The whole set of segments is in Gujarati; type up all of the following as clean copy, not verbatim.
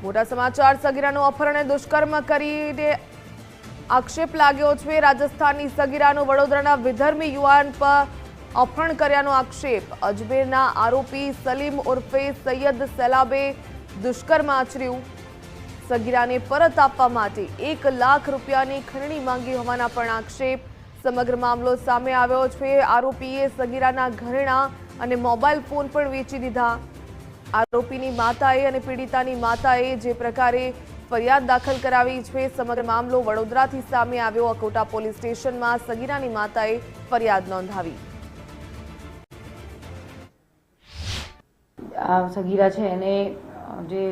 મોટા સમાચાર સગીરાનું અપહરણ અને દુષ્કર્મ કરીને આક્ષેપ લાગ્યો છે। રાજસ્થાનની સગીરાનું વડોદરાના વિધર્મી યુવાન પર અપહરણ કર્યાનો આક્ષેપ। અજમેરના આરોપી સલીમ ઉર્ફે સૈયદ સૈલાબે દુષ્કર્મ આચર્યું। સગીરાને પરત આપવા માટે 1 લાખ રૂપિયાની ખંડણી માંગી હોવાના પણ આક્ષેપ। સમગ્ર મામલો સામે આવ્યો છે। આરોપીએ સગીરાના ઘરેણાં અને મોબાઈલ ફોન પણ વેચી દીધા। આરોપીની માતાએ અને પીડિતાની માતાએ જે પ્રકારે ફરિયાદ દાખલ કરાવી છે, સમગ્ર મામલો વડોદરાથી સામે આવ્યો। અકોટા પોલીસ સ્ટેશનમાં સગીરાની માતાએ ફરિયાદ નોંધાવી। આ સગીરા છે એને જે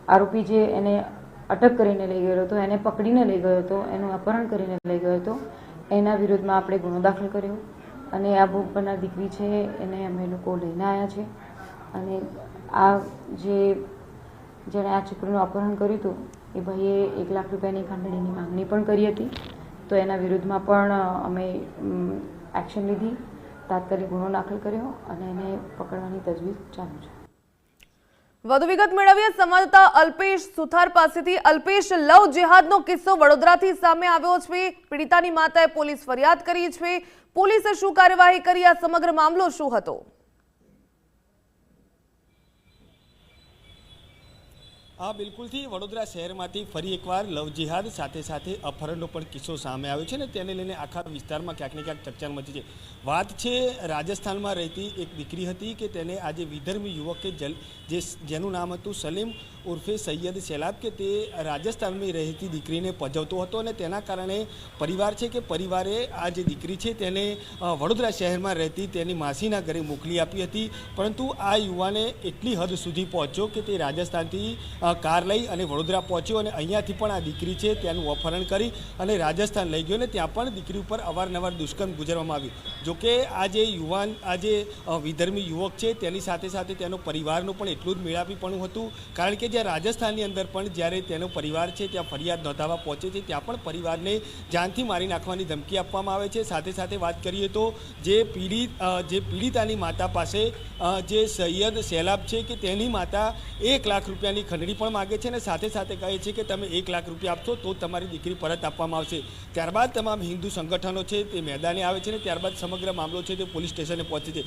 આરોપી છે એને અટક કરીને લઈ ગયો હતો, એને પકડીને લઈ ગયો હતો, એનું અપહરણ કરીને લઈ ગયો હતો। એના વિરુદ્ધમાં આપણે ગુનો દાખલ કર્યો અને આ ભોગ બનનાર દીકરી છે એને અમે લોકો લઈને આવ્યા છે અને આ જેણે આ છોકરીનું અપહરણ કર્યું હતું એ ભાઈએ 1 લાખ રૂપિયાની ખંડણીની માંગણી પણ કરી હતી। તો એના વિરુદ્ધમાં પણ અમે એક્શન લીધી, તાત્કાલિક ગુનો દાખલ કર્યો અને એને પકડવાની તજવીજ ચાલુ છે। વધુ વિગત મેળવીએ સંવાદદાતા અલ્પેશ સુથાર પાસેથી। અલ્પેશ, લવ જેહાદનો કિસ્સો વડોદરાથી સામે આવ્યો છે। પીડિતાની માતાએ પોલીસ ફરિયાદ કરી છે। પોલીસે શું કાર્યવાહી કરી? આ સમગ્ર મામલો શું હતો? બિલકુલથી વડોદરા શહેરમાંથી ફરી એકવાર લવ જેહાદ સાથે અપહરણનો પણ કિસ્સો સામે આવ્યો છે ને તેને લઈને આખા વિસ્તારમાં ક્યાંક ને ક્યાંક ચર્ચા મચી છે। વાત છે રાજસ્થાનમાં રહેતી એક દીકરી હતી કે તેને આજે વિધર્મી યુવક કે જેનું નામ હતું સલીમ ઉર્ફે સૈયદ સૈલાબ કે તે રાજસ્થાનમાં રહેતી દીકરીને પજવતો હતો અને તેના કારણે પરિવાર છે કે પરિવારે આ જે દીકરી છે તેને વડોદરા શહેરમાં રહેતી તેની માસીના ઘરે મોકલી આપી હતી। પરંતુ આ યુવાને એટલી હદ સુધી પહોંચ્યો કે તે રાજસ્થાનથી કાર લઈ અને વડોદરા પહોંચ્યો અને અહીંયાથી પણ આ દીકરી છે તેનું અપહરણ કરી અને રાજસ્થાન લઈ ગયો અને ત્યાં પણ દીકરી ઉપર અવારનવાર દુષ્કર્મ ગુજારવામાં આવ્યું। જોકે આ જે યુવાન આ જે વિધર્મી યુવક છે તેની સાથે તેનો પરિવારનું પણ એટલું જ મેળાપીપણું હતું, કારણ કે જ્યાં રાજસ્થાનની અંદર પણ જ્યારે તેનો પરિવાર છે ત્યાં ફરિયાદ નોંધાવવા પહોંચે છે ત્યાં પણ પરિવારને જાનથી મારી નાખવાની ધમકી આપવામાં આવે છે। સાથે વાત કરીએ તો જે પીડિતાની માતા પાસે જે સૈયદ સૈલાબ છે કે તેની માતા 1 લાખ રૂપિયાની ખંડણી પણ માગે છે અને સાથે કહે છે કે તમે 1 લાખ રૂપિયા આપશો તો તમારી દીકરી પરત આપવામાં આવશે। ત્યારબાદ તમામ હિન્દુ સંગઠનો છે તે મેદાને આવે છે અને ત્યારબાદ સમગ્ર મામલો છે તે પોલીસ સ્ટેશને પહોંચે છે।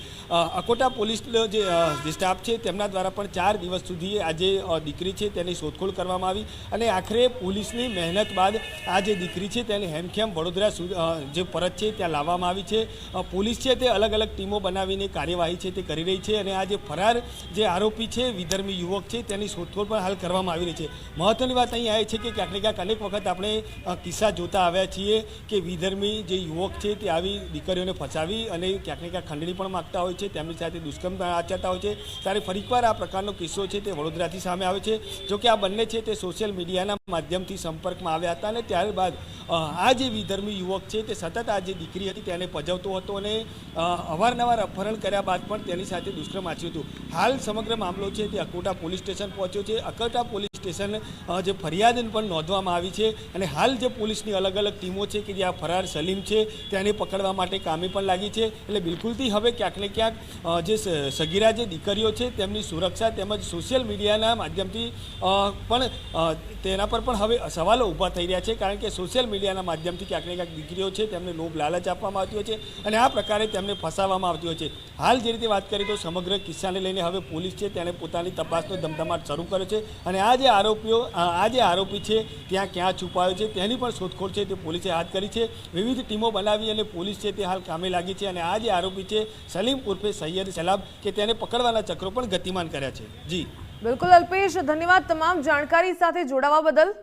અકોટા પોલીસ જે સ્ટાફ છે તેમના દ્વારા પણ 4 દિવસ સુધી આજે દીકરી છે તેની શોધખોળ કરવામાં આવી અને આખરે પોલીસની મહેનત બાદ આ જે દીકરી છે તેને હેમખેમ વડોદરા જે પરત છે ત્યાં લાવવામાં આવી છે। પોલીસ છે તે અલગ ટીમો બનાવીને કાર્યવાહી છે તે કરી રહી છે અને આ જે ફરાર જે આરોપી છે વિધર્મી યુવક છે તેની શોધખોળ પણ હાલ કરવામાં આવી રહી છે। મહત્વની વાત અહીં આવે છે કે ક્યાંક ને ક્યાંક અનેક વખત આપણે કિસ્સા જોતા આવ્યા છીએ કે વિધર્મી જે યુવક છે તે આવી દીકરીઓને ફસાવી અને ક્યાંક ને ક્યાંક ખંડણી પણ માગતા હોય છે, તેમની સાથે દુષ્કર્મ આચરતા હોય છે। ત્યારે ફરીકવાર આ પ્રકારનો કિસ્સો છે તે વડોદરાથી સામે આવે છે। જોકે આ બંને છે તે સોશિયલ મીડિયાના માધ્યમથી સંપર્કમાં આવ્યા હતા અને ત્યારબાદ આ જે વિધર્મી યુવક છે તે સતત આ જે દીકરી હતી તેને પજવતો હતો અને અવારનવાર અપહરણ કર્યા બાદ પણ તેની સાથે દુષ્કર્મ આચર્યું હતું। હાલ સમગ્ર મામલો છે તે અકોટા પોલીસ સ્ટેશન પહોંચ્યો છે। અકોટા પોલીસ સ્ટેશન જે ફરિયાદ પણ નોંધવામાં આવી છે અને હાલ જે પોલીસની અલગ ટીમો છે કે જે આ ફરાર સલીમ છે તેને પકડવા માટે કામે પણ લાગી છે। એટલે બિલકુલથી હવે ક્યાંક ને ક્યાંક જે સગીરા જે દીકરીઓ છે તેમની સુરક્ષા તેમજ સોશિયલ મીડિયાના માધ્યમથી પણ તેના પર પણ હવે સવાલો ઊભા થઈ રહ્યા છે, કારણ કે સોશિયલ મીડિયાના માધ્યમથી ક્યાંક ને ક્યાંક દીકરીઓ છે તેમને લોભ લાલચ આપવામાં આવતી હોય છે અને આ પ્રકારે તેમને ફસાવવામાં આવતી હોય છે। હાલ જે રીતે વાત કરીએ તો સમગ્ર કિસ્સાને લઈને હવે પોલીસ છે તેણે પોતાની તપાસનો ધમધમાટ શરૂ કર્યો છે અને આ જે આરોપી છે ત્યાં ક્યાં છુપાયો છે તેની પણ શોધખોળ છે તે પોલીસે હાથ કરી છે। વિવિધ ટીમો બનાવી અને પોલીસ છે તે હાલ કામે લાગી છે અને આ જે આરોપી છે સલીમ ઉર્ફે સૈયદ સૈલાબ કે તેને પકડવાના ચક્રો પણ ગતિમાન કર્યા છે। જી બિલકુલ અલ્પેશ, ધન્યવાદ તમામ જાણકારી સાથે જોડાવા બદલ।